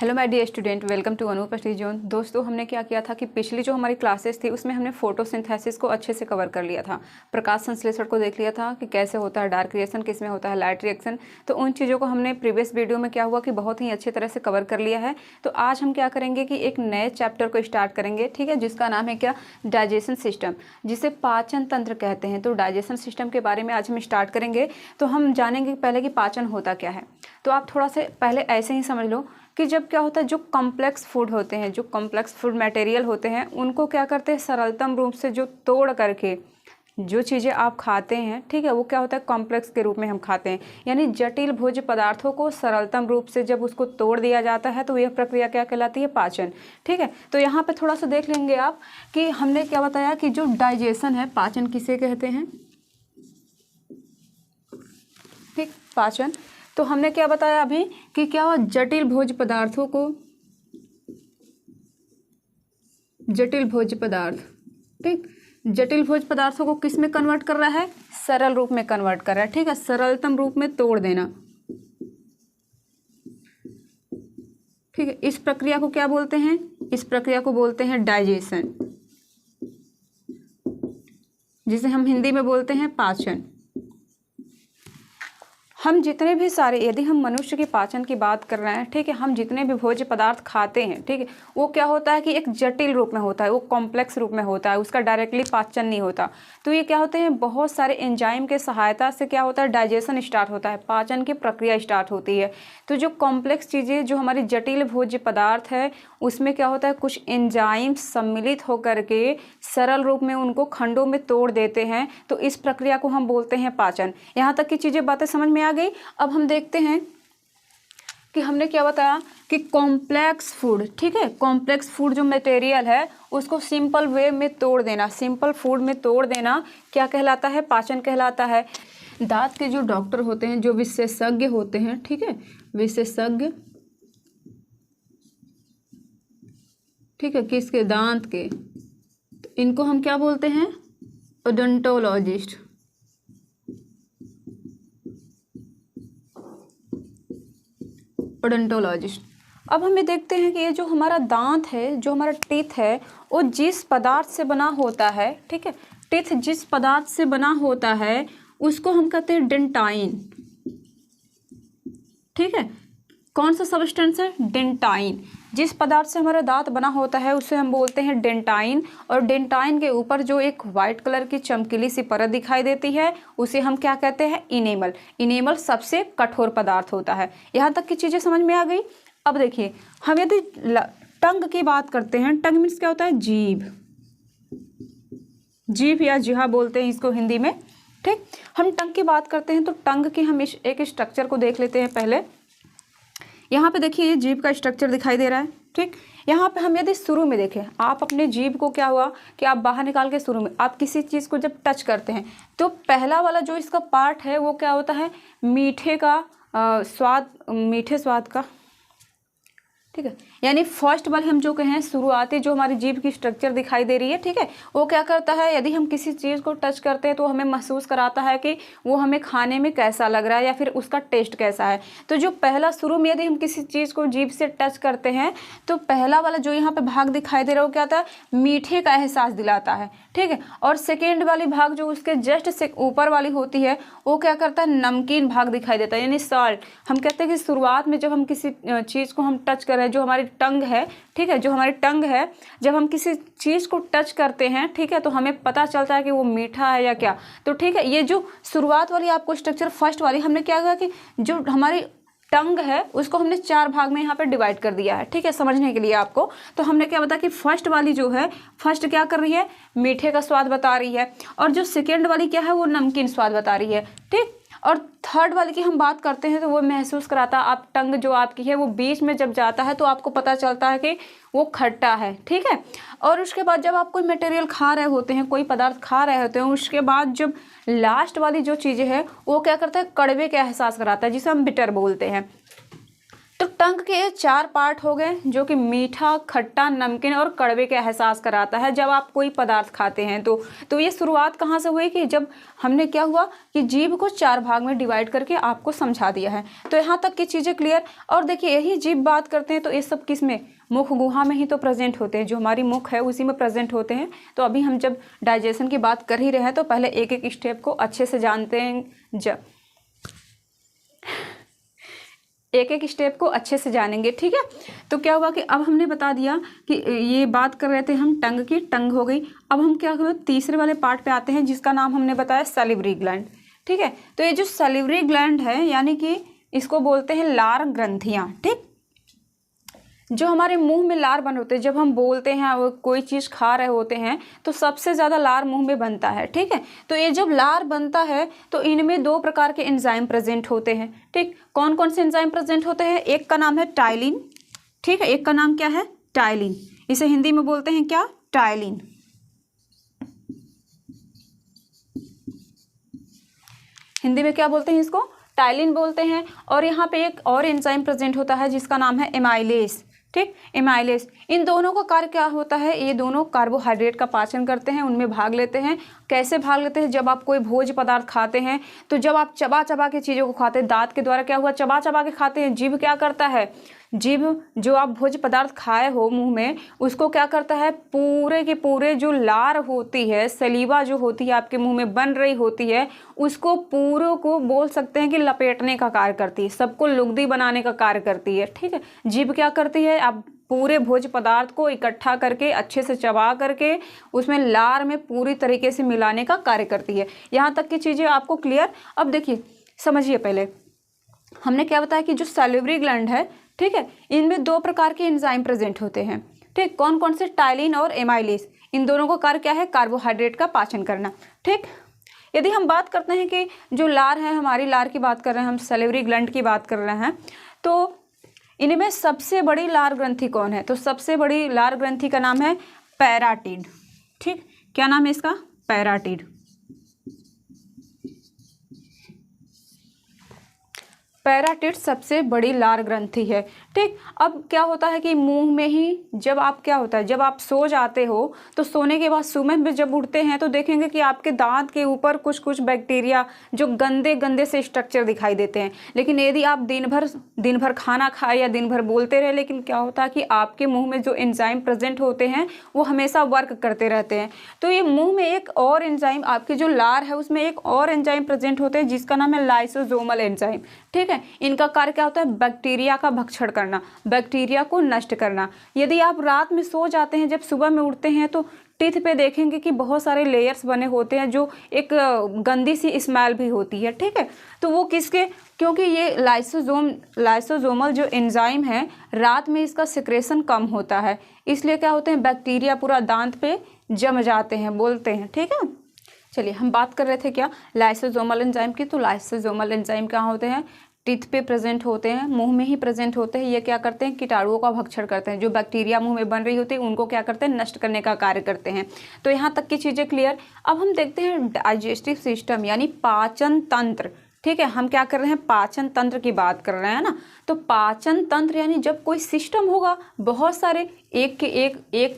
Hello my dear student, welcome to Anoop study zone. दोस्तों, हमने क्या किया था कि पिछली जो हमारी क्लासेस थी उसमें हमने फोटोसिंथेसिस को अच्छे से कवर कर लिया था, प्रकाश संश्लेषण को देख लिया था कि कैसे होता है, डार्क रिएक्शन किस में होता है, लाइट रिएक्शन। तो उन चीज़ों को हमने प्रीवियस वीडियो में क्या हुआ कि बहुत ही अच्छी तरह से कवर कर लिया है। तो आज हम क्या करेंगे कि एक नए चैप्टर को स्टार्ट करेंगे, ठीक है, जिसका नाम है क्या, डाइजेशन सिस्टम, जिसे पाचन तंत्र कहते हैं। तो डाइजेशन सिस्टम के बारे में आज हम स्टार्ट करेंगे। तो हम जानेंगे पहले कि पाचन होता क्या है। तो आप थोड़ा सा पहले ऐसे ही समझ लो कि जब क्या होता है, जो कॉम्प्लेक्स फूड होते हैं, जो कॉम्प्लेक्स फूड मटेरियल होते हैं, उनको क्या करते हैं, सरलतम रूप से जो तोड़ करके जो चीज़ें आप खाते हैं, ठीक है, वो क्या होता है, कॉम्प्लेक्स के रूप में हम खाते हैं। यानी जटिल भोज्य पदार्थों को सरलतम रूप से जब उसको तोड़ दिया जाता है तो यह प्रक्रिया क्या कहलाती है, पाचन। ठीक है, तो यहाँ पे थोड़ा सा देख लेंगे आप कि हमने क्या बताया कि जो डाइजेशन है, पाचन किसे कहते हैं, ठीक, पाचन। तो हमने क्या बताया अभी कि क्या हुआ, जटिल भोज्य पदार्थों को, जटिल भोज्य पदार्थ, ठीक, जटिल भोज्य पदार्थों को किस में कन्वर्ट कर रहा है, सरल रूप में कन्वर्ट कर रहा है, ठीक है, सरलतम रूप में तोड़ देना, ठीक है। इस प्रक्रिया को क्या बोलते हैं, इस प्रक्रिया को बोलते हैं डाइजेशन, जिसे हम हिंदी में बोलते हैं पाचन। हम जितने भी सारे, यदि हम मनुष्य के पाचन की बात कर रहे हैं, ठीक है, हम जितने भी भोज्य पदार्थ खाते हैं, ठीक है, वो क्या होता है कि एक जटिल रूप में होता है, वो कॉम्प्लेक्स रूप में होता है, उसका डायरेक्टली पाचन नहीं होता। तो ये क्या होते हैं, बहुत सारे एंजाइम के सहायता से क्या होता है, डाइजेशन स्टार्ट होता है, पाचन की प्रक्रिया स्टार्ट होती है। तो जो कॉम्प्लेक्स चीज़ें, जो हमारी जटिल भोज्य पदार्थ है, उसमें क्या होता है, कुछ एंजाइम सम्मिलित होकर के सरल रूप में उनको खंडों में तोड़ देते हैं। तो इस प्रक्रिया को हम बोलते हैं पाचन। यहाँ तक की चीज़ें, बातें समझ में आ गई। अब हम देखते हैं कि हमने क्या बताया कि कॉम्प्लेक्स फूड, ठीक है, कॉम्प्लेक्स फूड जो मटेरियल है उसको सिंपल वे में तोड़ देना, सिंपल फूड में तोड़ देना क्या कहलाता है, पाचन कहलाता है। दांत के जो डॉक्टर होते हैं, जो विशेषज्ञ होते हैं, ठीक है, विशेषज्ञ, ठीक है, किसके, दांत के, तो इनको हम क्या बोलते हैं, ओडोंटोलॉजिस्ट। ओडोंटोलॉजिस्ट। अब हमें देखते हैं कि ये जो हमारा दांत है, जो हमारा टीथ है, वो जिस पदार्थ से बना होता है, ठीक है, टीथ जिस पदार्थ से बना होता है उसको हम कहते हैं डेंटाइन, ठीक है। कौन सा सब्सटेंस है, डेंटाइन। जिस पदार्थ से हमारा दांत बना होता है उसे हम बोलते हैं डेंटाइन। और डेंटाइन के ऊपर जो एक वाइट कलर की चमकीली सी परत दिखाई देती है उसे हम क्या कहते हैं, इनेमल। इनेमल सबसे कठोर पदार्थ होता है। यहाँ तक की चीज़ें समझ में आ गई। अब देखिए, हम यदि टंग की बात करते हैं, टंग मीन्स क्या होता है, जीभ, जीभ या जिहा बोलते हैं इसको हिंदी में, ठीक। हम टंग की बात करते हैं तो टंग की हम एक स्ट्रक्चर को देख लेते हैं पहले। यहाँ पे देखिए, ये जीभ का स्ट्रक्चर दिखाई दे रहा है, ठीक। यहाँ पे हम यदि शुरू में देखें, आप अपने जीभ को क्या हुआ कि आप बाहर निकाल के शुरू में आप किसी चीज़ को जब टच करते हैं तो पहला वाला जो इसका पार्ट है वो क्या होता है, मीठे का स्वाद, मीठे स्वाद का, ठीक है। यानी फर्स्ट वाले हम जो कहें, शुरुआती जो हमारी जीभ की स्ट्रक्चर दिखाई दे रही है, ठीक है, वो क्या करता है, यदि हम किसी चीज़ को टच करते हैं तो हमें महसूस कराता है कि वो हमें खाने में कैसा लग रहा है या फिर उसका टेस्ट कैसा है। तो जो पहला शुरू में यदि हम किसी चीज़ को जीभ से टच करते हैं तो पहला वाला जो यहाँ पे भाग दिखाई दे रहा है वो क्या आता है, मीठे का एहसास दिलाता है, ठीक है। और सेकेंड वाली भाग जो उसके जस्ट से ऊपर वाली होती है वो क्या करता है, नमकीन भाग दिखाई देता है, यानी सॉल्ट। हम कहते हैं कि शुरुआत में जब हम किसी चीज़ को हम टच कर रहे हैं, जो हमारी टंग है, ठीक है, जो हमारी टंग है, जब हम किसी चीज़ को टच करते हैं, ठीक है, तो हमें पता चलता है कि वो मीठा है या क्या। तो ठीक है, ये जो शुरुआत वाली आपको स्ट्रक्चर, फर्स्ट वाली, हमने क्या किया कि जो हमारी टंग है उसको हमने 4 भाग में यहाँ पे डिवाइड कर दिया है, ठीक है, समझने के लिए आपको। तो हमने क्या बताया कि फर्स्ट वाली जो है, फर्स्ट क्या कर रही है, मीठे का स्वाद बता रही है, और जो सेकेंड वाली क्या है, वो नमकीन स्वाद बता रही है, ठीक। और थर्ड वाले की हम बात करते हैं तो वो महसूस कराता है, आप टंग जो आपकी है वो बीच में जब जाता है तो आपको पता चलता है कि वो खट्टा है, ठीक है। और उसके बाद जब आप कोई मटेरियल खा रहे होते हैं, कोई पदार्थ खा रहे होते हैं, उसके बाद जब लास्ट वाली जो चीज़ें है वो क्या करता है, कड़वे का एहसास कराता है, जिसे हम बिटर बोलते हैं। तो टंग के ये 4 पार्ट हो गए, जो कि मीठा, खट्टा, नमकीन और कड़वे के एहसास कराता है जब आप कोई पदार्थ खाते हैं। तो ये शुरुआत कहाँ से हुई कि जब हमने क्या हुआ कि जीभ को 4 भाग में डिवाइड करके आपको समझा दिया है। तो यहाँ तक की चीज़ें क्लियर। और देखिए यही जीभ बात करते हैं तो ये सब किस में, मुख गुहा में ही तो प्रेजेंट होते हैं, जो हमारी मुख है उसी में प्रेजेंट होते हैं। तो अभी हम जब डाइजेशन की बात कर ही रहे हैं तो पहले एक एक स्टेप को अच्छे से जानते हैं, एक एक स्टेप को अच्छे से जानेंगे, ठीक है। तो क्या हुआ कि अब हमने बता दिया कि ये बात कर रहे थे हम टंग की, टंग हो गई। अब हम क्या करें, तीसरे वाले पार्ट पे आते हैं जिसका नाम हमने बताया सैलिवरी ग्लैंड, ठीक है। तो ये जो सैलिवरी ग्लैंड है यानी कि इसको बोलते हैं लार ग्रंथियाँ, ठीक। जो हमारे मुंह में लार बन होते हैं जब हम बोलते हैं और कोई चीज़ खा रहे होते हैं तो सबसे ज़्यादा लार मुंह में बनता है, ठीक है। तो ये जब लार बनता है तो इनमें 2 प्रकार के एंजाइम प्रेजेंट होते हैं, ठीक। कौन कौन से एंजाइम प्रेजेंट होते हैं, एक का नाम है टाइलिन, ठीक है, एक का नाम क्या है, टाइलिन। इसे हिंदी में बोलते हैं क्या, टाइलिन। हिंदी में क्या बोलते हैं इसको, टाइलिन बोलते हैं। और यहाँ पे एक और एंजाइम प्रेजेंट होता है जिसका नाम है एमाइलेज, ठीक, एमाइलेज। इन दोनों का कार्य क्या होता है, ये दोनों कार्बोहाइड्रेट का पाचन करते हैं, उनमें भाग लेते हैं। कैसे भाग लेते हैं, जब आप कोई भोज्य पदार्थ खाते हैं तो जब आप चबा चबा के चीज़ों को खाते हैं, दांत के द्वारा क्या हुआ, चबा चबा के खाते हैं, जीभ क्या करता है, जीभ जो आप भोज्य पदार्थ खाए हो मुंह में उसको क्या करता है, पूरे के पूरे जो लार होती है, सलीवा जो होती है आपके मुंह में बन रही होती है, उसको पूरों को बोल सकते हैं कि लपेटने का कार्य करती है, सबको लुगदी बनाने का कार्य करती है, ठीक है। जीभ क्या करती है, आप पूरे भोज्य पदार्थ को इकट्ठा करके अच्छे से चबा करके उसमें लार में पूरी तरीके से मिलाने का कार्य करती है। यहाँ तक की चीज़ें आपको क्लियर। अब देखिए समझिए, पहले हमने क्या बताया कि जो सैलिवरी ग्लैंड है, ठीक है, इनमें 2 प्रकार के एंजाइम प्रेजेंट होते हैं, ठीक। कौन कौन से, टाइलिन और एमाइलेज। इन दोनों का कार्य क्या है, कार्बोहाइड्रेट का पाचन करना, ठीक। यदि हम बात करते हैं कि जो लार है, हमारी लार की बात कर रहे हैं हम, सैलिवरी ग्लैंड की बात कर रहे हैं, तो इनमें सबसे बड़ी लार ग्रंथि कौन है, तो सबसे बड़ी लार ग्रंथि का नाम है पैराटिड, ठीक। क्या नाम है इसका, पैराटिड। पैराटिड सबसे बड़ी लार ग्रंथि है, ठीक। अब क्या होता है कि मुंह में ही जब आप क्या होता है, जब आप सो जाते हो तो सोने के बाद सुबह में जब उठते हैं तो देखेंगे कि आपके दांत के ऊपर कुछ कुछ बैक्टीरिया जो गंदे गंदे से स्ट्रक्चर दिखाई देते हैं। लेकिन यदि आप दिन भर खाना खाए या दिन भर बोलते रहे, लेकिन क्या होता है कि आपके मुंह में जो एंजाइम प्रेजेंट होते हैं वो हमेशा वर्क करते रहते हैं। तो ये मुंह में एक और एंजाइम, आपकी जो लार है उसमें एक और एंजाइम प्रेजेंट होते हैं जिसका नाम है लाइसोसोमल एंजाइम, ठीक है। इनका कार्य क्या होता है, बैक्टीरिया का भक्षण करना, बैक्टीरिया को नष्ट करना। यदि आप रात में सो जाते हैं, जब सुबह में उठते हैं तो टीथ पे देखेंगे कि बहुत सारे लेयर्स बने होते हैं जो एक गंदी सी स्मेल भी होती है, ठीक है। तो वो किसके, क्योंकि ये लाइसोसोमल जो एंजाइम है रात में इसका सिक्रेशन कम होता है, इसलिए क्या होते हैं, बैक्टीरिया पूरा दांत पे जम जाते हैं, बोलते हैं, ठीक है। चलिए हम बात कर रहे थे क्या, लाइसोसोमल एंजाइम की। तो लाइसोसोमल एंजाइम कहाँ होते हैं, टीथ पे प्रेजेंट होते हैं, मुंह में ही प्रेजेंट होते हैं। ये क्या करते हैं, कीटाणुओं का भक्षण करते हैं, जो बैक्टीरिया मुंह में बन रही होती है उनको क्या करते हैं, नष्ट करने का कार्य करते हैं। तो यहाँ तक की चीज़ें क्लियर। अब हम देखते हैं डाइजेस्टिव सिस्टम यानी पाचन तंत्र, ठीक है। हम क्या कर रहे हैं, पाचन तंत्र की बात कर रहे हैं ना। तो पाचन तंत्र यानी जब कोई सिस्टम होगा, बहुत सारे एक के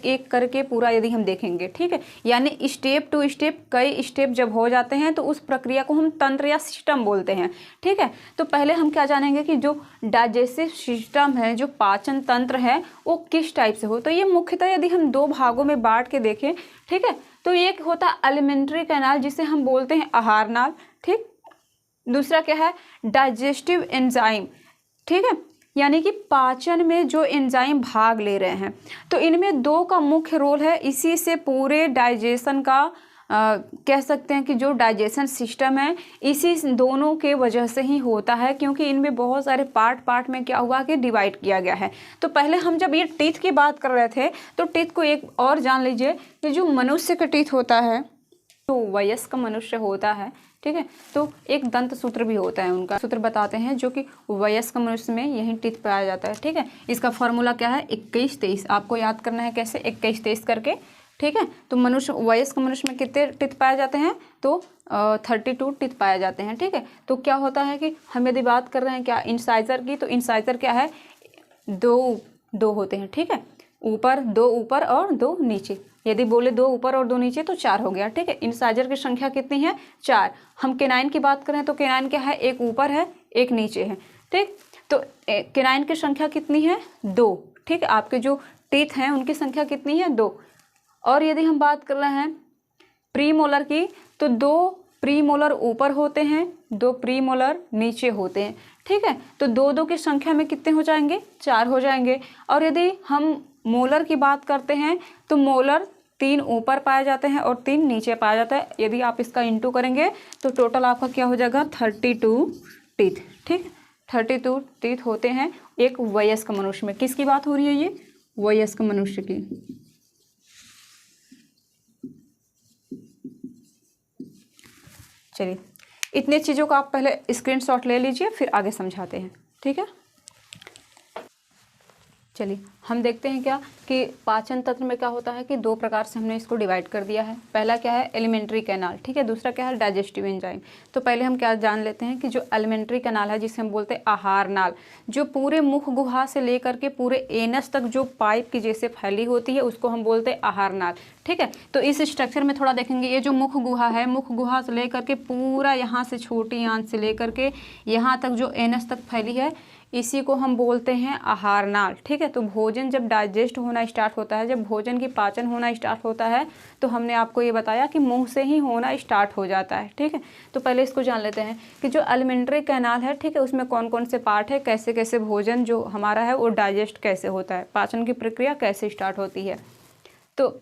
एक करके पूरा यदि हम देखेंगे, ठीक है, यानी स्टेप टू स्टेप कई स्टेप जब हो जाते हैं तो उस प्रक्रिया को हम तंत्र या सिस्टम बोलते हैं, ठीक है। तो पहले हम क्या जानेंगे कि जो डाइजेस्टिव सिस्टम है, जो पाचन तंत्र है, वो किस टाइप से हो। तो ये मुख्यतः यदि हम 2 भागों में बांट के देखें, ठीक है, तो एक होता है एलिमेंट्री कैनाल जिसे हम बोलते हैं आहार नाल, ठीक। दूसरा क्या है, डाइजेस्टिव एंजाइम, ठीक है, यानी कि पाचन में जो एंजाइम भाग ले रहे हैं। तो इनमें 2 का मुख्य रोल है, इसी से पूरे डाइजेशन का कह सकते हैं कि जो डाइजेशन सिस्टम है इसी दोनों के वजह से ही होता है, क्योंकि इनमें बहुत सारे पार्ट में क्या हुआ कि डिवाइड किया गया है। तो पहले हम जब ये टीथ की बात कर रहे थे तो टीथ को एक और जान लीजिए कि जो मनुष्य का टीथ होता है, तो वयस्क मनुष्य होता है, ठीक है, तो एक दंत सूत्र भी होता है, उनका सूत्र बताते हैं जो कि वयस्क मनुष्य में यही टीथ पाया जाता है, ठीक है। इसका फॉर्मूला क्या है, 21-23, आपको याद करना है कैसे, 21-23 करके, ठीक है। तो मनुष्य, वयस्क मनुष्य में कितने टीथ पाए जाते हैं, तो 32 टीथ पाए जाते हैं, ठीक है। तो क्या होता है कि हम यदि बात कर रहे हैं क्या इंसाइजर की, तो इंसाइजर क्या है, दो होते हैं, ठीक है, दो ऊपर और दो नीचे। यदि बोले दो ऊपर और दो नीचे तो 4 हो गया, ठीक है। इंसाइजर की संख्या कितनी है? 4। हम केनाइन की बात करें तो केनाइन क्या है? एक ऊपर है एक नीचे है, ठीक। तो केनाइन की संख्या कितनी है? 2, ठीक है। आपके जो टीथ हैं उनकी संख्या कितनी है? 2। और यदि हम बात कर रहे हैं प्रीमोलर की तो 2 प्रीमोलर ऊपर होते हैं, 2 प्रीमोलर नीचे होते हैं, ठीक है। तो 2 की संख्या में कितने हो जाएंगे? 4 हो जाएंगे। और यदि हम मोलर की बात करते हैं तो मोलर 3 ऊपर पाए जाते हैं और 3 नीचे पाया जाता है। यदि आप इसका इंटू करेंगे तो टोटल आपका क्या हो जाएगा? 32 टीथ, ठीक। 32 टीथ होते हैं एक वयस्क मनुष्य में। किसकी बात हो रही है? ये वयस्क मनुष्य की। चलिए, इतने चीज़ों का आप पहले स्क्रीनशॉट ले लीजिए, फिर आगे समझाते हैं, ठीक है। चलिए हम देखते हैं क्या कि पाचन तंत्र में क्या होता है कि 2 प्रकार से हमने इसको डिवाइड कर दिया है। पहला क्या है? एलिमेंट्री कैनाल, ठीक है। दूसरा क्या है? Digestive enzyme. तो पहले हम क्या जान लेते हैं कि जो एलिमेंट्री कैनाल है, जिसे हम बोलते हैं आहार नाल, जो पूरे मुख गुहा से लेकर के पूरे एनस तक जो पाइप की जैसे फैली होती है उसको हम बोलते हैं आहार नाल, ठीक है। तो इस स्ट्रक्चर में थोड़ा देखेंगे, ये जो मुख गुहा है, मुख गुहा से लेकर के पूरा यहाँ से छोटी आंत से लेकर के यहाँ तक जो एनस तक फैली है, इसी को हम बोलते हैं आहार नाल, ठीक है। तो भोजन जब डाइजेस्ट होना स्टार्ट होता है, जब भोजन की पाचन होना स्टार्ट होता है, तो हमने आपको ये बताया कि मुंह से ही होना स्टार्ट हो जाता है, ठीक है। तो पहले इसको जान लेते हैं कि जो एलिमेंट्री कैनाल है, ठीक है, उसमें कौन कौन से पार्ट है, कैसे कैसे भोजन जो हमारा है वो डाइजेस्ट कैसे होता है, पाचन की प्रक्रिया कैसे स्टार्ट होती है। तो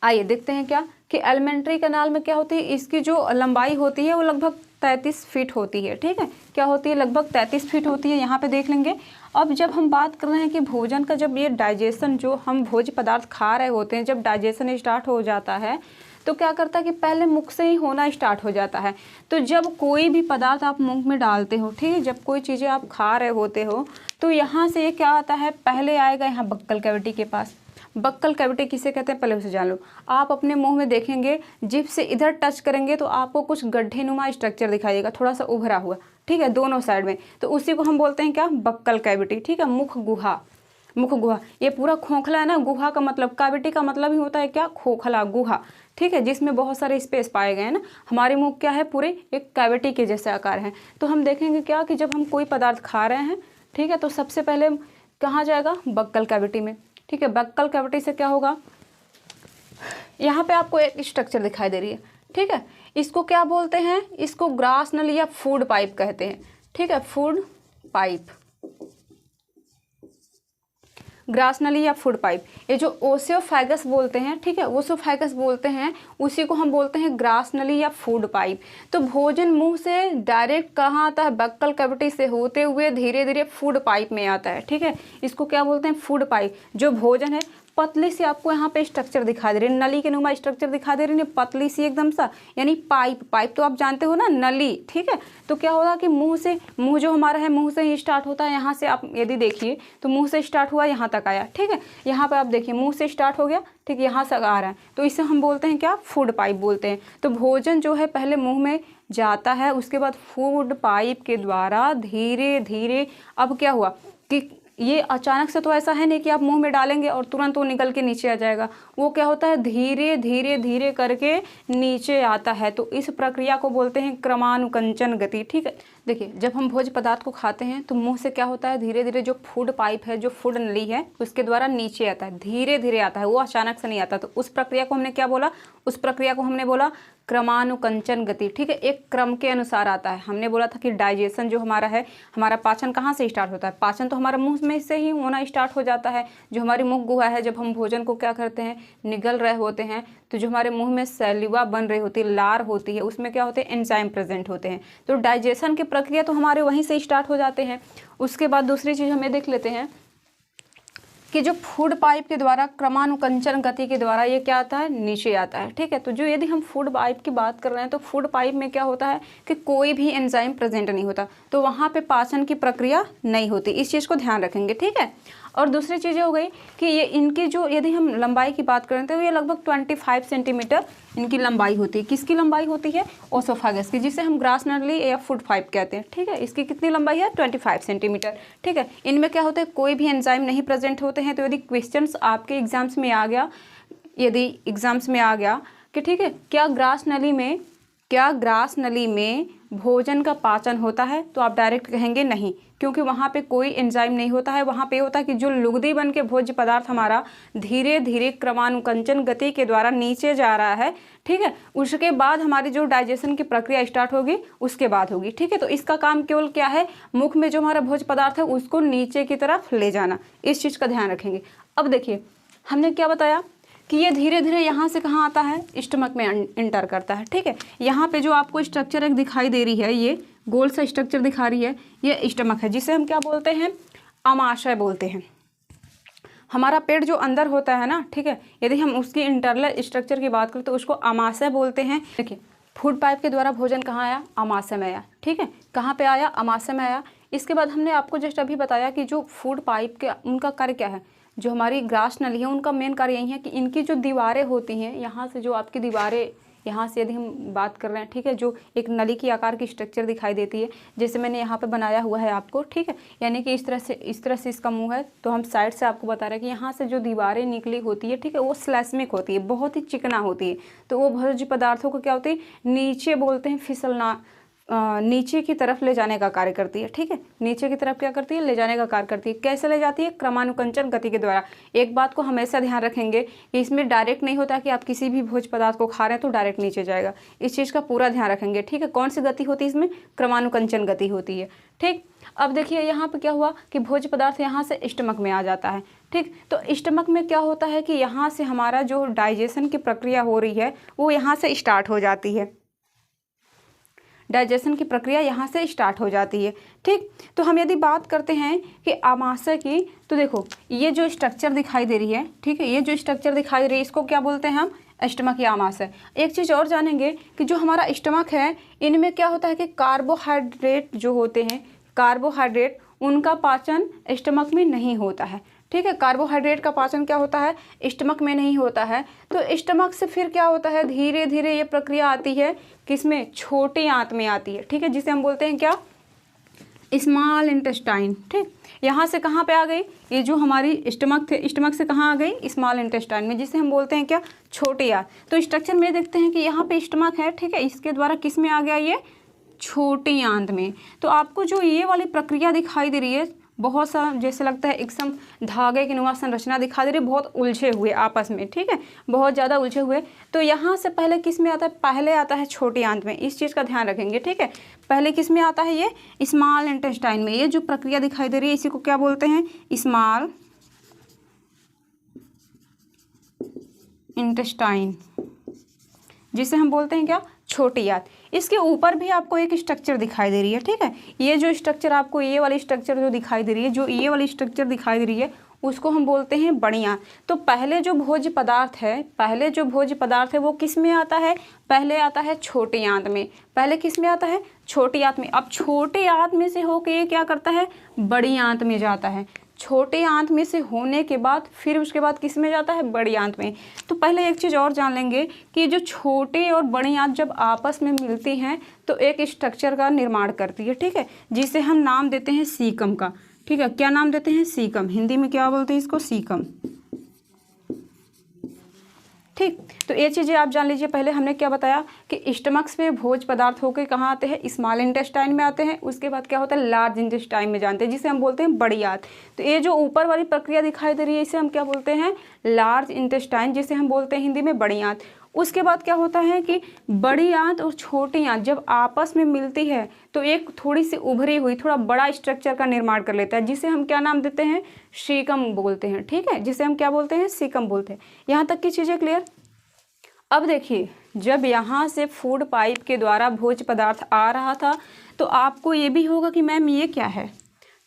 आइए देखते हैं क्या कि एलिमेंट्री कैनाल में क्या होती है। इसकी जो लंबाई होती है वो लगभग 33 फीट होती है, ठीक है। क्या होती है? लगभग 33 फीट होती है, यहाँ पे देख लेंगे। अब जब हम बात कर रहे हैं कि भोजन का जब ये डाइजेशन, जो हम भोज्य पदार्थ खा रहे होते हैं, जब डाइजेशन स्टार्ट हो जाता है तो क्या करता है कि पहले मुख से ही होना स्टार्ट हो जाता है। तो जब कोई भी पदार्थ आप मुंह में डालते हो, ठीक है, जब कोई चीज़ें आप खा रहे होते हो, तो यहाँ से ये क्या आता है? पहले आएगा यहाँ बक्कल कैविटी के पास। बक्कल कैविटी किसे कहते हैं पहले उसे जान लो। आप अपने मुंह में देखेंगे, जिभ से इधर टच करेंगे तो आपको कुछ गड्ढे नुमा स्ट्रक्चर दिखाइएगा, थोड़ा सा उभरा हुआ, ठीक है, दोनों साइड में। तो उसी को हम बोलते हैं क्या? बक्कल कैविटी, ठीक है, मुख गुहा। मुख गुहा ये पूरा खोखला है ना, गुहा का मतलब, कैविटी का मतलब ही होता है क्या? खोखला, गुहा, ठीक है, जिसमें बहुत सारे स्पेस पाए गए हैं ना। हमारे मुख क्या है? पूरे एक कैविटी के जैसे आकार है। तो हम देखेंगे क्या कि जब हम कोई पदार्थ खा रहे हैं, ठीक है, तो सबसे पहले कहाँ जाएगा? बक्कल कैविटी में, ठीक है। बक्कल कैविटी से क्या होगा? यहाँ पे आपको एक स्ट्रक्चर दिखाई दे रही है, ठीक है, इसको क्या बोलते हैं? इसको ग्रास नली या फूड पाइप कहते हैं, ठीक है, फूड पाइप, ग्रास नली या फूड पाइप। ये जो ओसियोफेगस बोलते हैं, ठीक है, ओसियोफेगस बोलते हैं, उसी को हम बोलते हैं ग्रास नली या फूड पाइप। तो भोजन मुंह से डायरेक्ट कहाँ आता है? बक्कल कैविटी से होते हुए धीरे धीरे फूड पाइप में आता है, ठीक है। इसको क्या बोलते हैं? Food pipe. जो भोजन है, पतली सी आपको यहाँ पे स्ट्रक्चर दिखा दे रही है, नली के नुमा स्ट्रक्चर दिखा दे रही है, पतली सी एकदम सा, यानी पाइप। पाइप तो आप जानते हो ना, नली, ठीक है। तो क्या होगा कि मुंह से, मुंह जो हमारा है मुंह से ही स्टार्ट होता है। यहाँ से आप यदि देखिए तो मुंह से स्टार्ट हुआ, यहाँ तक आया, ठीक है। यहाँ पे आप देखिए मुंह से स्टार्ट हो गया, ठीक, यहाँ से आ रहा है, तो इसे हम बोलते हैं क्या? फूड पाइप बोलते हैं। तो भोजन जो है पहले मुंह में जाता है, उसके बाद फूड पाइप के द्वारा धीरे धीरे, अब क्या हुआ कि ये अचानक से तो ऐसा है नहीं कि आप मुंह में डालेंगे और तुरंत वो निकल के नीचे आ जाएगा। वो क्या होता है? धीरे धीरे धीरे करके नीचे आता है। तो इस प्रक्रिया को बोलते हैं क्रमानुकंचन गति, ठीक है। देखिए, जब हम भोज्य पदार्थ को खाते हैं तो मुंह से क्या होता है? धीरे धीरे जो फूड पाइप है, जो फूड नली है, उसके द्वारा नीचे आता है, धीरे धीरे आता है, वो अचानक से नहीं आता। तो उस प्रक्रिया को हमने क्या बोला? उस प्रक्रिया को हमने बोला क्रमानुकंचन गति, ठीक है, एक क्रम के अनुसार आता है। हमने बोला था कि डाइजेशन जो हमारा है, हमारा पाचन कहाँ से स्टार्ट होता है? पाचन तो हमारा मुंह में से ही होना स्टार्ट हो जाता है। जो हमारी मुख गुहा है, जब हम भोजन को क्या करते हैं? निगल रहे होते हैं, तो जो हमारे मुंह में सैलिवा बन रही होती है, लार होती है, उसमें क्या होते हैं? एंजाइम प्रेजेंट होते हैं। तो डाइजेशन की प्रक्रिया तो हमारे वहीं से स्टार्ट हो जाते हैं। उसके बाद दूसरी चीज़ हमें देख लेते हैं कि जो फूड पाइप के द्वारा क्रमानुकंचन गति के द्वारा ये क्या आता है? नीचे आता है, ठीक है। तो जो यदि हम फूड पाइप की बात कर रहे हैं तो फूड पाइप में क्या होता है कि कोई भी एंजाइम प्रेजेंट नहीं होता, तो वहाँ पे पाचन की प्रक्रिया नहीं होती। इस चीज़ को ध्यान रखेंगे, ठीक है। और दूसरी चीज़ें हो गई कि ये इनकी जो यदि हम लंबाई की बात करें तो ये लगभग 25 सेंटीमीटर इनकी लंबाई होती है। किसकी लंबाई होती है? ओसोफागस की, जिसे हम ग्रास नली या फूड पाइप कहते हैं। ठीक है, इसकी कितनी लंबाई है? 25 सेंटीमीटर। ठीक है, इनमें क्या होता है, कोई भी एंजाइम नहीं प्रेजेंट होते हैं। तो यदि क्वेश्चंस आपके एग्जाम्स में आ गया, कि ठीक है, क्या ग्रास नली में भोजन का पाचन होता है, तो आप डायरेक्ट कहेंगे नहीं, क्योंकि वहाँ पे कोई एंजाइम नहीं होता है। वहाँ पे होता है कि जो लुगदी बन के भोज्य पदार्थ हमारा धीरे धीरे क्रमानुकंचन गति के द्वारा नीचे जा रहा है। ठीक है, उसके बाद हमारी जो डाइजेशन की प्रक्रिया स्टार्ट होगी उसके बाद होगी। ठीक है, तो इसका काम केवल क्या है, मुख में जो हमारा भोज्य पदार्थ है उसको नीचे की तरफ ले जाना। इस चीज़ का ध्यान रखेंगे। अब देखिए, हमने क्या बताया कि ये धीरे धीरे यहाँ से कहाँ आता है, स्टमक में इंटर करता है। ठीक है, यहाँ पे जो आपको स्ट्रक्चर एक दिखाई दे रही है, ये गोल सा स्ट्रक्चर दिखा रही है, ये स्टमक है, जिसे हम क्या बोलते हैं, अमाशय बोलते हैं। हमारा पेट जो अंदर होता है ना, ठीक है, यदि हम उसकी इंटरनल स्ट्रक्चर की बात करें तो उसको अमाशय बोलते हैं। देखिए, फूड पाइप के द्वारा भोजन कहाँ आया, अमाशय में आया। ठीक है, कहाँ पे आया, अमाशय में आया। इसके बाद हमने आपको जस्ट अभी बताया कि जो फूड पाइप के उनका कार्य क्या है, जो हमारी ग्रास नली है उनका मेन कार्य यही है कि इनकी जो दीवारें होती हैं, यहाँ से जो आपकी दीवारें, यहाँ से यदि हम बात कर रहे हैं, ठीक है, जो एक नली की आकार की स्ट्रक्चर दिखाई देती है, जैसे मैंने यहाँ पे बनाया हुआ है आपको। ठीक है, यानी कि इस तरह से इसका मुंह है, तो हम साइड से आपको बता रहे हैं कि यहाँ से जो दीवारें निकली होती है, ठीक है, वो स्लैस्मिक होती है, बहुत ही चिकना होती है। तो वो भोज्य पदार्थों को क्या होती है, नीचे बोलते हैं फिसलना, नीचे की तरफ ले जाने का कार्य करती है। ठीक है, नीचे की तरफ क्या करती है, ले जाने का कार्य करती है। कैसे ले जाती है, क्रमानुकंचन गति के द्वारा। एक बात को हमेशा ध्यान रखेंगे कि इसमें डायरेक्ट नहीं होता कि आप किसी भी भोज्य पदार्थ को खा रहे हैं तो डायरेक्ट नीचे जाएगा। इस चीज़ का पूरा ध्यान रखेंगे। ठीक है, कौन सी गति होती है इसमें, क्रमानुकंचन गति होती है। ठीक, अब देखिए यहाँ पे क्या हुआ कि भोज्य पदार्थ यहाँ से स्टमक में आ जाता है। ठीक, तो स्टमक में क्या होता है कि यहाँ से हमारा जो डाइजेशन की प्रक्रिया हो रही है वो यहाँ से स्टार्ट हो जाती है। डाइजेशन की प्रक्रिया यहाँ से स्टार्ट हो जाती है। ठीक, तो हम यदि बात करते हैं कि आमाशय की, तो देखो ये जो स्ट्रक्चर दिखाई दे रही है, ठीक है, ये जो स्ट्रक्चर दिखाई दे रही है इसको क्या बोलते हैं हम, स्टमक या आमाशय। एक चीज़ और जानेंगे कि जो हमारा स्टमक है, इनमें क्या होता है कि कार्बोहाइड्रेट जो होते हैं, कार्बोहाइड्रेट, उनका पाचन स्टमक में नहीं होता है। ठीक है, कार्बोहाइड्रेट का पाचन क्या होता है, स्टमक में नहीं होता है। तो स्टमक से फिर क्या होता है, धीरे धीरे ये प्रक्रिया आती है किसमें, छोटे आंत में आती है। ठीक है, जिसे हम बोलते हैं क्या, स्मॉल इंटेस्टाइन। ठीक, यहाँ से कहाँ पे आ गई, ये जो हमारी स्टमक थे, स्टमक से कहाँ आ गई, स्मॉल इंटेस्टाइन में, जिसे हम बोलते हैं क्या, छोटे आंत। तो स्ट्रक्चर में देखते हैं कि यहाँ पे स्टमक है, ठीक है, इसके द्वारा किस में आ गया, ये छोटी आंत में। तो आपको जो ये वाली प्रक्रिया दिखाई दे रही है, बहुत सा जैसे लगता है एकदम धागे की नुमा संरचना दिखा दे रही है, बहुत उलझे हुए आपस में। ठीक है, बहुत ज़्यादा उलझे हुए। तो यहाँ से पहले किस में आता है, पहले आता है छोटी आंत में। इस चीज़ का ध्यान रखेंगे। ठीक है, पहले किस में आता है, ये स्मॉल इंटेस्टाइन में। ये जो प्रक्रिया दिखाई दे रही है इसी को क्या बोलते हैं, स्मॉल इंटेस्टाइन, जिसे हम बोलते हैं क्या, छोटी आंत। इसके ऊपर भी आपको एक स्ट्रक्चर दिखाई दे रही है। ठीक है, ये जो स्ट्रक्चर आपको, ये वाली स्ट्रक्चर जो दिखाई दे रही है, जो ये वाली स्ट्रक्चर दिखाई दे रही है, उसको हम बोलते हैं बड़ी आंत। तो पहले जो भोज्य पदार्थ है, वो किस में आता है, पहले आता है छोटी आंत में। पहले किस में आता है, छोटी आंत में। अब छोटी आंत में से होके ये क्या करता है, बड़ी आंत में जाता है। छोटे आंत में से होने के बाद फिर उसके बाद किस में जाता है, बड़ी आंत में। तो पहले एक चीज़ और जान लेंगे कि जो छोटे और बड़ी आंत जब आपस में मिलती हैं तो एक स्ट्रक्चर का निर्माण करती है। ठीक है, जिसे हम नाम देते हैं सीकम का। ठीक है, क्या नाम देते हैं, सीकम। हिंदी में क्या बोलते हैं इसको, सीकम। ठीक, तो ये चीज़ें आप जान लीजिए। पहले हमने क्या बताया कि स्टमक से भोज्य पदार्थ होकर कहाँ आते हैं, स्मॉल इंटेस्टाइन में आते हैं। उसके बाद क्या होता है, लार्ज इंटेस्टाइन में जानते हैं, जिसे हम बोलते हैं बड़ी आंत। तो ये जो ऊपर वाली प्रक्रिया दिखाई दे रही है इसे हम क्या बोलते हैं, लार्ज इंटेस्टाइन, जिसे हम बोलते हैं हिंदी में बड़ी आंत। उसके बाद क्या होता है कि बड़ी आंत और छोटी आंत जब आपस में मिलती है तो एक थोड़ी सी उभरी हुई, थोड़ा बड़ा स्ट्रक्चर का निर्माण कर लेता है, जिसे हम क्या नाम देते हैं, सीकम बोलते हैं। ठीक है, जिसे हम क्या बोलते हैं, सीकम बोलते हैं। यहाँ तक की चीज़ें क्लियर। अब देखिए, जब यहाँ से फूड पाइप के द्वारा भोज्य पदार्थ आ रहा था तो आपको ये भी होगा कि मैम ये क्या है।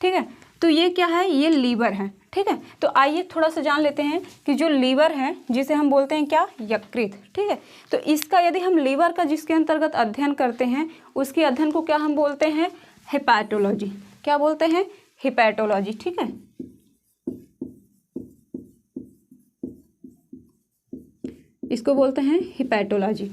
ठीक है, तो ये क्या है, ये लीवर है। ठीक है, तो आइए थोड़ा सा जान लेते हैं कि जो लीवर है, जिसे हम बोलते हैं क्या, यकृत। ठीक है, तो इसका यदि हम लीवर का जिसके अंतर्गत अध्ययन करते हैं, उसके अध्ययन को क्या हम बोलते हैं, हेपेटोलॉजी। क्या बोलते हैं, हेपेटोलॉजी। ठीक है, इसको बोलते हैं हिपैटोलॉजी।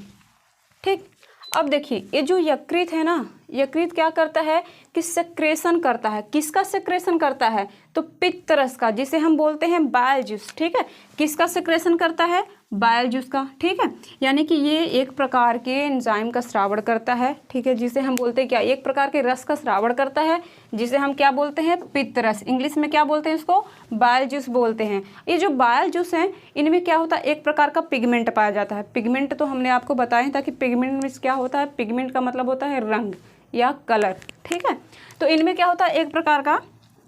ठीक, अब देखिए ये जो यकृत है ना, यकृत क्या करता है कि सेक्रेशन करता है। किसका सेक्रेशन करता है? तो पित्त रस का, जिसे हम बोलते हैं बाइल जूस। ठीक है, किसका सेक्रेशन करता है? बाइल जूस का। ठीक है, यानी कि ये एक प्रकार के एंजाइम का स्रावण करता है। ठीक है, जिसे हम बोलते हैं क्या? एक प्रकार के रस का स्रावण करता है, जिसे हम क्या बोलते हैं? पित्त रस। इंग्लिश में क्या बोलते हैं इसको? बाइल जूस बोलते हैं। ये जो बाइल जूस हैं, इनमें क्या होता है? एक प्रकार का पिगमेंट पाया जाता है। पिगमेंट तो हमने आपको बताया था कि पिगमेंट में क्या होता है? पिगमेंट का मतलब होता है रंग या कलर। ठीक है, तो इनमें क्या होता है? एक प्रकार का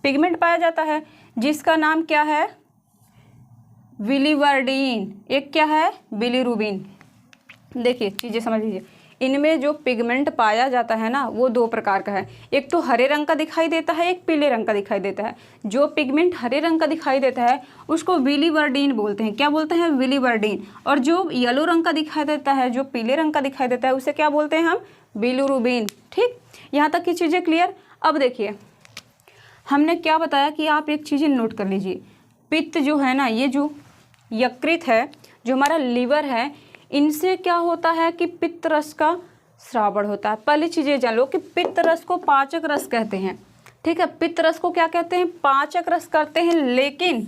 पिगमेंट पाया जाता है, जिसका नाम क्या है? बिलीवर्डिन। एक क्या है? बिलीरुबिन। देखिए चीज़ें समझ लीजिए, इनमें जो पिगमेंट पाया जाता है ना, वो दो प्रकार का है। एक तो हरे रंग का दिखाई देता है, एक पीले रंग का दिखाई देता है। जो पिगमेंट हरे रंग का दिखाई देता है उसको बिलीवर्डिन बोलते हैं। क्या बोलते हैं? बिलीवर्डिन। और जो येलो रंग का दिखाई देता है, जो पीले रंग का दिखाई देता है, उसे क्या बोलते हैं हम? बिलीरुबिन। ठीक, यहाँ तक की चीज़ें क्लियर। अब देखिए हमने क्या बताया कि आप एक चीज़ें नोट कर लीजिए, पित्त जो है ना, ये जो यकृत है, जो हमारा लीवर है, इनसे क्या होता है कि पित्त रस का स्रावण होता है। पहली चीज़ें जान लो कि पित्त रस को पाचक रस कहते हैं। ठीक है, पित्त रस को क्या कहते हैं? पाचक रस करते हैं। लेकिन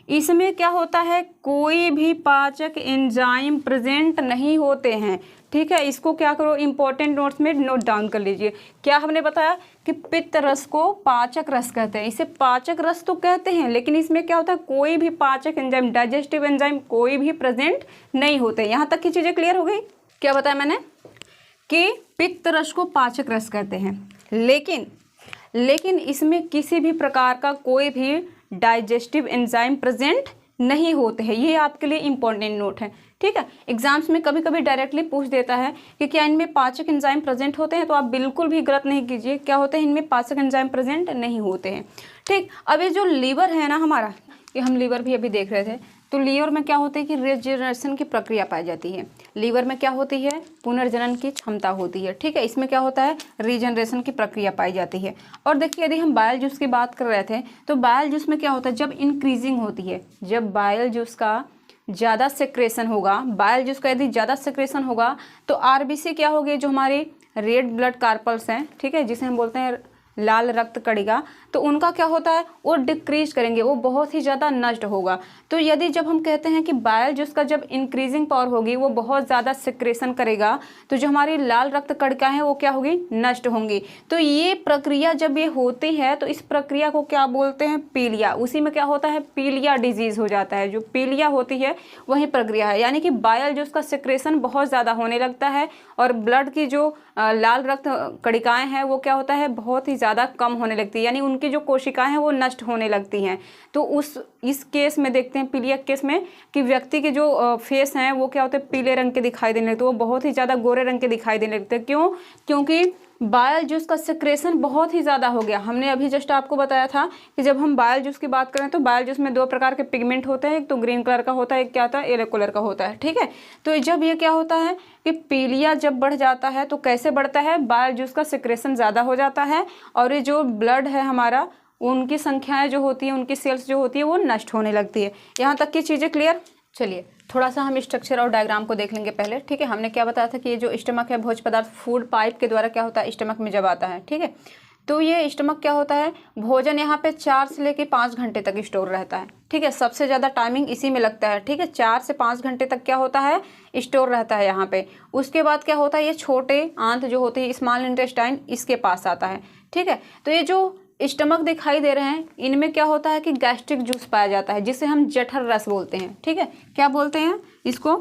इसमें क्या होता है? कोई भी पाचक एंजाइम प्रेजेंट नहीं होते हैं। ठीक है, इसको क्या करो, इंपॉर्टेंट नोट्स में नोट डाउन कर लीजिए। क्या हमने बताया कि पित्त रस को पाचक रस कहते हैं। इसे पाचक रस तो कहते हैं, लेकिन इसमें क्या होता है? कोई भी पाचक एंजाइम, डाइजेस्टिव एंजाइम कोई भी प्रेजेंट नहीं होते। यहाँ तक की चीज़ें क्लियर हो गई? क्या बताया मैंने कि पित्त रस को पाचक रस कहते हैं, लेकिन इसमें किसी भी प्रकार का कोई भी डाइजेस्टिव एंजाइम प्रेजेंट नहीं होते हैं। ये आपके लिए इंपॉर्टेंट नोट है। ठीक है, एग्जाम्स में कभी कभी डायरेक्टली पूछ देता है कि क्या इनमें पाचक एंजाइम प्रेजेंट होते हैं, तो आप बिल्कुल भी गलत नहीं कीजिए। क्या होते हैं? इनमें पाचक एंजाइम प्रेजेंट नहीं होते हैं। ठीक, अब ये जो लीवर है ना हमारा, ये हम लीवर भी अभी देख रहे थे, तो लीवर में क्या होता है कि रिजेनरेशन की प्रक्रिया पाई जाती है। लीवर में क्या होती है? पुनर्जनन की क्षमता होती है। ठीक है, इसमें क्या होता है? रीजनरेशन की प्रक्रिया पाई जाती है। और देखिए यदि हम बाइल जूस की बात कर रहे थे, तो बाइल जूस में क्या होता है? जब इंक्रीजिंग होती है, जब बाइल जूस का ज़्यादा सेक्रेशन होगा, बाइल जूस का यदि ज़्यादा सेक्रेशन होगा, तो आरबीसी क्या होगी? जो हमारी रेड ब्लड कार्पल्स हैं, ठीक है, जिसे हम बोलते हैं लाल रक्त कणिका, तो उनका क्या होता है? वो डिक्रीज करेंगे, वो बहुत ही ज़्यादा नष्ट होगा। तो यदि जब हम कहते हैं कि बाइल जूस का जब इंक्रीजिंग पावर होगी, वो बहुत ज़्यादा सिक्रेशन करेगा, तो जो हमारी लाल रक्त कणिका है वो क्या होगी? नष्ट होंगी। तो ये प्रक्रिया जब ये होती है, तो इस प्रक्रिया को क्या बोलते हैं? पीलिया। उसी में क्या होता है? पीलिया डिजीज़ हो जाता है। जो पीलिया होती है वही प्रक्रिया है, यानी कि बाइल जूस का सिक्रेशन बहुत ज़्यादा होने लगता है, और ब्लड की जो लाल रक्त कणिकाएँ हैं वो क्या होता है? बहुत ही ज़्यादा कम होने लगती है, यानी उनकी जो कोशिकाएं हैं वो नष्ट होने लगती हैं। तो इस केस में देखते हैं, पीलियक केस में, कि व्यक्ति के जो फेस हैं वो क्या होते हैं? पीले रंग के दिखाई देने लगते हैं, वो बहुत ही ज़्यादा गोरे रंग के दिखाई देने लगते हैं। क्यों? क्योंकि बाइल जूस का सिक्रेशन बहुत ही ज़्यादा हो गया। हमने अभी जस्ट आपको बताया था कि जब हम बाइल जूस की बात करें तो बाइल जूस में दो प्रकार के पिगमेंट होते हैं, एक तो ग्रीन कलर का होता है, एक क्या होता है? येलो कलर का होता है। ठीक है, तो जब ये क्या होता है कि पीलिया जब बढ़ जाता है, तो कैसे बढ़ता है? बाइल जूस का सिक्रेशन ज़्यादा हो जाता है, और ये जो ब्लड है हमारा, उनकी संख्याएँ जो होती हैं, उनकी सेल्स जो होती है वो नष्ट होने लगती है। यहाँ तक की चीज़ें क्लियर? चलिए थोड़ा सा हम स्ट्रक्चर और डायग्राम को देख लेंगे पहले। ठीक है, हमने क्या बताया था कि ये जो स्टमक है, भोज्य पदार्थ फूड पाइप के द्वारा क्या होता है? स्टमक में जब आता है। ठीक है, तो ये स्टमक क्या होता है? भोजन यहाँ पे 4 से लेके 5 घंटे तक स्टोर रहता है। ठीक है, सबसे ज़्यादा टाइमिंग इसी में लगता है। ठीक है, 4 से 5 घंटे तक क्या होता है? स्टोर रहता है यहाँ पे। उसके बाद क्या होता है? ये छोटे आंत जो होती है, स्मॉल इंटेस्टाइन, इसके पास आता है। ठीक है, तो ये जो स्टमक दिखाई दे रहे हैं, इनमें क्या होता है कि गैस्ट्रिक जूस पाया जाता है, जिसे हम जठर रस बोलते हैं। ठीक है, क्या बोलते हैं इसको?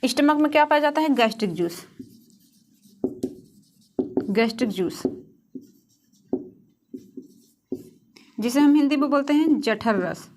स्टमक में क्या पाया जाता है? Gastric juice. गैस्ट्रिक जूस, जिसे हम हिंदी में बोलते हैं जठर रस।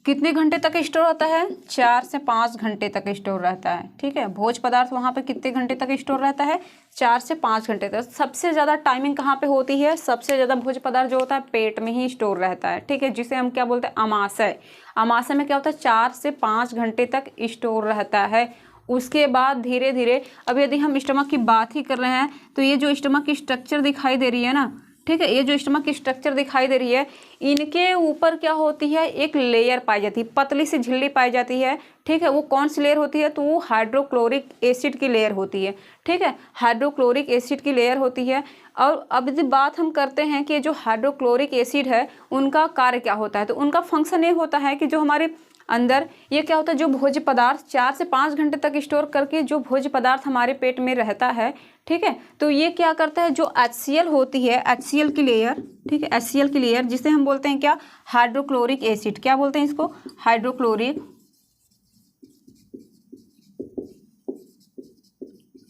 कितने घंटे तक स्टोर होता है? 4 से 5 घंटे तक स्टोर रहता है। ठीक है, भोज्य पदार्थ वहाँ पे कितने घंटे तक स्टोर रहता है? 4 से 5 घंटे तक। सबसे ज़्यादा टाइमिंग कहाँ पे होती है? सबसे ज़्यादा भोज्य पदार्थ जो होता है पेट में ही स्टोर रहता है। ठीक है, जिसे हम क्या बोलते हैं? अमाशय। अमाशय में क्या होता है? 4 से 5 घंटे तक स्टोर रहता है। उसके बाद धीरे धीरे, अब यदि हम स्टमक की बात ही कर रहे हैं, तो ये जो स्टमक की स्ट्रक्चर दिखाई दे रही है ना, ठीक है, ये जो स्टमक की स्ट्रक्चर दिखाई दे रही है, इनके ऊपर क्या होती है, एक लेयर पाई जाती है, पतली सी झिल्ली पाई जाती है। ठीक है, वो कौन सी लेयर होती है, तो वो हाइड्रोक्लोरिक एसिड की लेयर होती है। ठीक है, हाइड्रोक्लोरिक एसिड की लेयर होती है। और अब जब बात हम करते हैं कि जो हाइड्रोक्लोरिक एसिड है उनका कार्य क्या होता है, तो उनका फंक्शन ये होता है कि जो हमारे अंदर ये क्या होता है, जो भोज्य पदार्थ 4 से 5 घंटे तक स्टोर करके जो भोज्य पदार्थ हमारे पेट में रहता है, ठीक है, तो ये क्या करता है, जो HCl होती है, HCl की लेयर, ठीक है, HCl की लेयर जिसे हम बोलते हैं क्या, हाइड्रोक्लोरिक एसिड, क्या बोलते हैं इसको,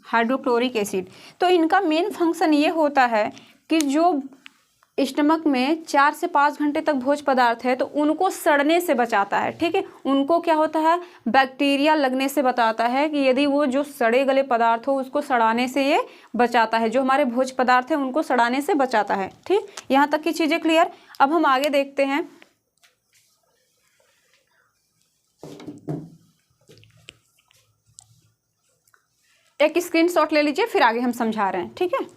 हाइड्रोक्लोरिक एसिड। तो इनका मेन फंक्शन ये होता है कि जो स्टमक में 4 से 5 घंटे तक भोज्य पदार्थ है तो उनको सड़ने से बचाता है। ठीक है, उनको क्या होता है, बैक्टीरिया लगने से बताता है कि यदि वो जो सड़े गले पदार्थ हो उसको सड़ाने से ये बचाता है, जो हमारे भोज्य पदार्थ है उनको सड़ाने से बचाता है। ठीक, यहाँ तक की चीज़ें क्लियर। अब हम आगे देखते हैं। एक स्क्रीनशॉट ले लीजिए, फिर आगे हम समझा रहे हैं। ठीक है,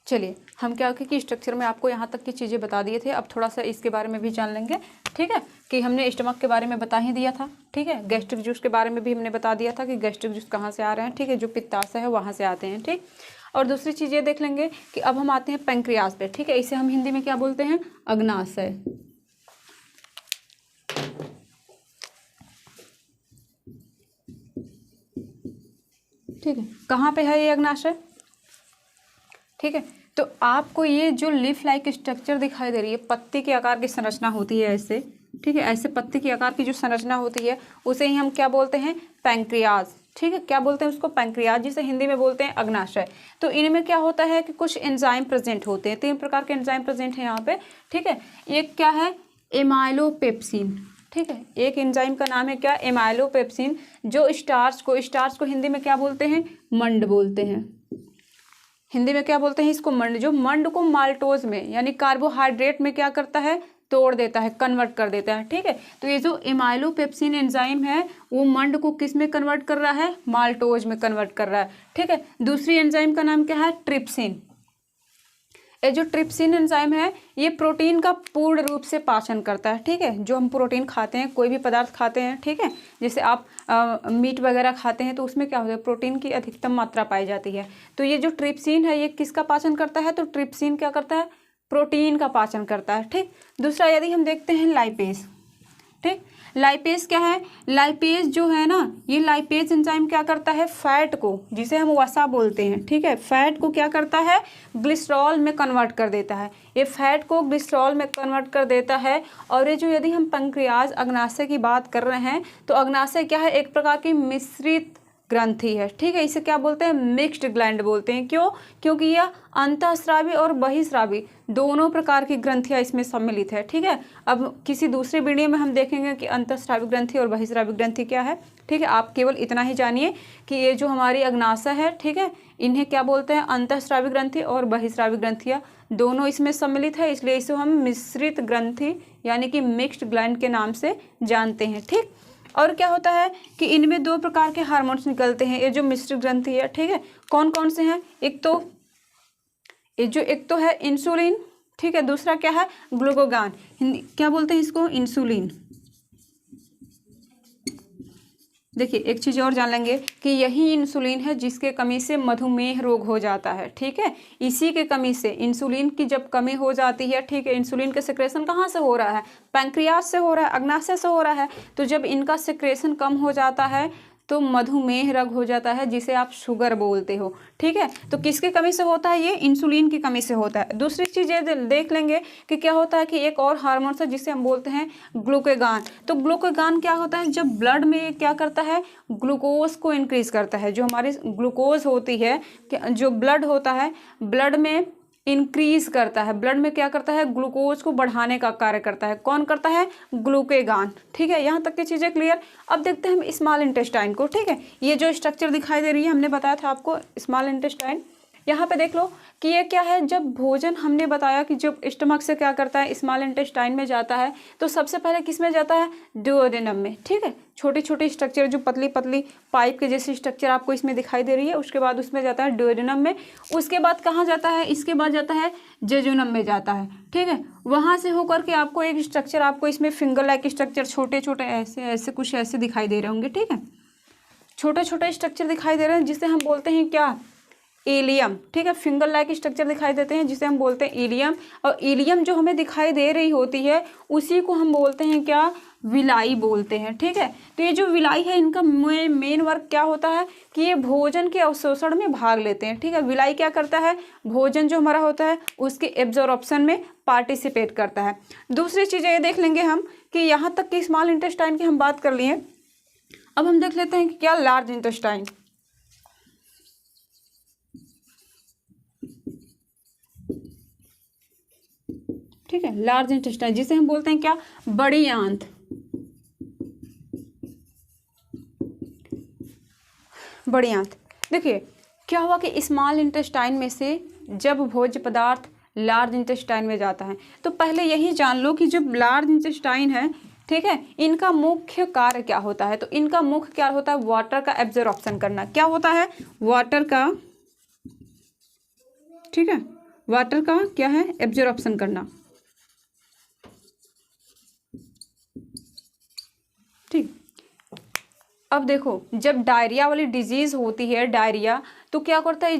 चलिए हम क्या कि स्ट्रक्चर में आपको यहाँ तक की चीज़ें बता दिए थे, अब थोड़ा सा इसके बारे में भी जान लेंगे। ठीक है, कि हमने स्टमक के बारे में बता ही दिया था। ठीक है, गैस्ट्रिक जूस के बारे में भी हमने बता दिया था कि गैस्ट्रिक जूस कहाँ से आ रहे हैं। ठीक है, जो पित्ताशय है वहाँ से आते हैं। ठीक, और दूसरी चीज़ ये देख लेंगे कि अब हम आते हैं पैंक्रियाज पे। ठीक है, इसे हम हिंदी में क्या बोलते हैं, अग्नाशय। ठीक है, कहाँ पे है ये अग्नाशय। ठीक है, तो आपको ये जो लीफ लाइक स्ट्रक्चर दिखाई दे रही है, पत्ती के आकार की संरचना होती है ऐसे। ठीक है, ऐसे पत्ती के आकार की जो संरचना होती है उसे ही हम क्या बोलते हैं, पैंक्रियाज। ठीक है, क्या बोलते हैं उसको, पैंक्रियाज, जिसे हिंदी में बोलते हैं अग्नाशय। तो इनमें क्या होता है कि कुछ एंजाइम प्रेजेंट होते हैं, 3 प्रकार के एंजाइम प्रेजेंट हैं यहाँ पे। ठीक है, एक क्या है, एमाइलोपेप्सिन। ठीक है, एक एंजाइम का नाम है क्या, एमाइलोपेप्सिन, जो स्टार्च को हिंदी में क्या बोलते हैं, मंड बोलते हैं। हिंदी में क्या बोलते हैं इसको, मंड। जो मंड को माल्टोज में यानी कार्बोहाइड्रेट में क्या करता है, तोड़ देता है, कन्वर्ट कर देता है। ठीक है, तो ये जो एमाइलोपेप्सिन एंजाइम है वो मंड को किस में कन्वर्ट कर रहा है, माल्टोज में कन्वर्ट कर रहा है। ठीक है, दूसरी एंजाइम का नाम क्या है, ट्रिप्सिन। ये जो ट्रिप्सिन एंजाइम है ये प्रोटीन का पूर्ण रूप से पाचन करता है। ठीक है, जो हम प्रोटीन खाते हैं, कोई भी पदार्थ खाते हैं, ठीक है, जैसे आप मीट वगैरह खाते हैं तो उसमें क्या होता है, प्रोटीन की अधिकतम मात्रा पाई जाती है। तो ये जो ट्रिप्सिन है ये किसका पाचन करता है, तो ट्रिप्सिन क्या करता है, प्रोटीन का पाचन करता है। ठीक, दूसरा यदि हम देखते हैं लाइपेज। ठीक, लाइपेज क्या है, लाइपेज जो है ना, ये लाइपेज एंजाइम क्या करता है, फैट को, जिसे हम वसा बोलते हैं, ठीक है, फैट को क्या करता है, ग्लिसरॉल में कन्वर्ट कर देता है। ये फैट को ग्लिसरॉल में कन्वर्ट कर देता है। और ये जो यदि हम पैंक्रियाज अग्नाशय की बात कर रहे हैं तो अग्नाशय क्या है, एक प्रकार की मिश्रित ग्रंथि है। ठीक है, इसे क्या बोलते हैं, मिक्स्ड ग्लैंड बोलते हैं। क्यों, क्योंकि यह अंतःस्रावी और बहिस्रावी दोनों प्रकार की ग्रंथियां इसमें सम्मिलित है। ठीक है, अब किसी दूसरे वीडियो में हम देखेंगे कि अंतःस्रावी ग्रंथि और बहिस्रावी ग्रंथि क्या है। ठीक है, आप केवल इतना ही जानिए कि ये जो हमारी अग्नाशय है, ठीक है, इन्हें क्या बोलते हैं, अंतःस्रावी ग्रंथि और बहिस्रावी ग्रंथियाँ दोनों इसमें सम्मिलित है, इसलिए इसे हम मिश्रित ग्रंथि यानी कि मिक्स्ड ग्लैंड के नाम से जानते हैं। ठीक, और क्या होता है कि इनमें 2 प्रकार के हार्मोन्स निकलते हैं, ये जो मिश्रित ग्रंथि है। ठीक है, कौन कौन से हैं, एक तो है इंसुलिन। ठीक है, दूसरा क्या है, ग्लूकागॉन, हिंदी क्या बोलते हैं इसको, इंसुलिन। देखिए एक चीज़ और जान लेंगे कि यही इंसुलिन है जिसके कमी से मधुमेह रोग हो जाता है। ठीक है, इसी के कमी से, इंसुलिन की जब कमी हो जाती है, ठीक है, इंसुलिन का सिक्रेशन कहाँ से हो रहा है, पैंक्रियाज से हो रहा है, अग्नाशय से हो रहा है। तो जब इनका सिक्रेशन कम हो जाता है तो मधुमेह रोग हो जाता है, जिसे आप शुगर बोलते हो। ठीक है, तो किसकी कमी से होता है, ये इंसुलिन की कमी से होता है। दूसरी चीज़ ये देख लेंगे कि क्या होता है कि एक और हार्मोन है जिसे हम बोलते हैं ग्लूकागॉन। तो ग्लूकागॉन क्या होता है, जब ब्लड में क्या करता है, ग्लूकोज को इंक्रीज करता है। जो हमारी ग्लूकोज होती है, जो ब्लड होता है, ब्लड में इंक्रीज करता है, ब्लड में क्या करता है, ग्लूकोज को बढ़ाने का कार्य करता है। कौन करता है, ग्लूकागॉन। ठीक है, यहाँ तक की चीज़ें क्लियर। अब देखते हैं हम स्मॉल इंटेस्टाइन को। ठीक है, ये जो स्ट्रक्चर दिखाई दे रही है, हमने बताया था आपको स्मॉल इंटेस्टाइन। यहाँ पे देख लो कि ये क्या है, जब भोजन हमने बताया कि जब स्टमक से क्या करता है, स्मॉल इंटेस्टाइन में जाता है, तो सबसे पहले किस में जाता है, डुओडेनम में। ठीक है, छोटी छोटी स्ट्रक्चर जो पतली पतली पाइप के जैसी स्ट्रक्चर आपको इसमें दिखाई दे रही है, उसके बाद उसमें जाता है डुओडेनम में। उसके बाद कहाँ जाता है, इसके बाद जाता है जेजुनम में जाता है। ठीक है, वहाँ से होकर के आपको एक स्ट्रक्चर, आपको इसमें फिंगर लाइक स्ट्रक्चर छोटे छोटे ऐसे ऐसे कुछ ऐसे दिखाई दे रहे होंगे। ठीक है, छोटे छोटे स्ट्रक्चर दिखाई दे रहे हैं जिसे हम बोलते हैं क्या, इलियम। ठीक है, फिंगर लाइक स्ट्रक्चर दिखाई देते हैं जिसे हम बोलते हैं इलियम। और इलियम जो हमें दिखाई दे रही होती है उसी को हम बोलते हैं क्या, विलाई बोलते हैं। ठीक है, तो ये जो विलाई है इनका मेन वर्क क्या होता है कि ये भोजन के अवशोषण में भाग लेते हैं। ठीक है, विलाई क्या करता है, भोजन जो हमारा होता है उसके एब्जॉर्प्शन में पार्टिसिपेट करता है। दूसरी चीज़ें ये देख लेंगे हम कि यहाँ तक कि स्मॉल इंटेस्टाइन की हम बात कर लिए। अब हम देख लेते हैं कि क्या लार्ज इंटेस्टाइन। ठीक है, लार्ज इंटेस्टाइन जिसे हम बोलते हैं क्या, बड़ी आंत। बड़ी आंत। देखिए क्या हुआ कि स्मॉल इंटेस्टाइन में से जब भोज्य पदार्थ लार्ज इंटेस्टाइन में जाता है, तो पहले यही जान लो कि जब लार्ज इंटेस्टाइन है, ठीक है, इनका मुख्य कार्य क्या होता है, तो इनका मुख्य कार्य होता है वाटर का एब्जॉर्प्शन करना। क्या होता है, वाटर का, ठीक है, वाटर का क्या है, एब्जॉर्प्शन करना। ठीक, अब देखो जब डायरिया वाली डिजीज होती है, डायरिया, तो क्या करता है,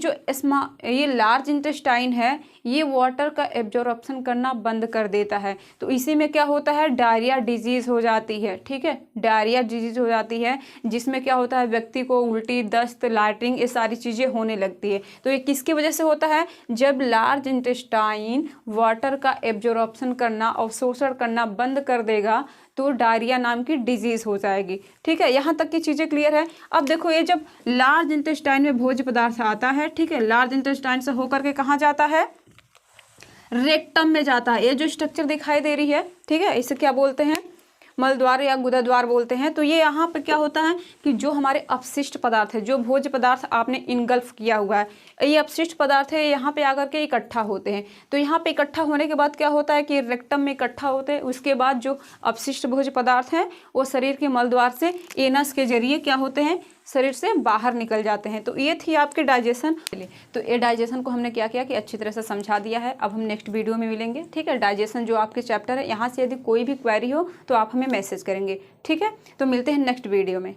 ये लार्ज इंटेस्टाइन है ये वाटर का एब्जॉर्प्शन करना बंद कर देता है, तो इसी में क्या होता है, डायरिया डिजीज हो जाती है। ठीक है, डायरिया डिजीज हो जाती है जिसमें क्या होता है, व्यक्ति को उल्टी, दस्त, लैट्रिन ये सारी चीज़ें होने लगती है। तो ये किसकी वजह से होता है, जब लार्ज इंटेस्टाइन वाटर का एब्जॉर्प्शन करना, अवशोषण करना बंद कर देगा तो डायरिया नाम की डिजीज हो जाएगी। ठीक है, यहाँ तक की चीज़ें क्लियर है। अब देखो ये जब लार्ज इंटेस्टाइन में भोज्य पदार्थ आता है, ठीक है, लार्ज इंटेस्टाइन से होकर के कहाँ जाता है, रेक्टम में जाता है। ये जो स्ट्रक्चर दिखाई दे रही है, ठीक है, इसे क्या बोलते हैं, मलद्वार या गुदाद्वार बोलते हैं। तो ये यहाँ पे क्या होता है कि जो हमारे अपशिष्ट पदार्थ है, जो भोज्य पदार्थ आपने इनगल्फ किया हुआ है, ये अपशिष्ट पदार्थ है, यहाँ पे आकर के इकट्ठा होते हैं। तो यहाँ पे इकट्ठा होने के बाद क्या होता है कि रेक्टम में इकट्ठा होते हैं। उसके बाद जो अपशिष्ट भोज्य पदार्थ हैं वो शरीर के मलद्वार से एनस के जरिए क्या होते हैं, शरीर से बाहर निकल जाते हैं। तो ये थी आपके डाइजेशन। तो ये डाइजेशन को हमने क्या किया कि अच्छी तरह से समझा दिया है। अब हम नेक्स्ट वीडियो में मिलेंगे। ठीक है, डाइजेशन जो आपके चैप्टर है, यहाँ से यदि कोई भी क्वेरी हो तो आप हमें मैसेज करेंगे। ठीक है, तो मिलते हैं नेक्स्ट वीडियो में।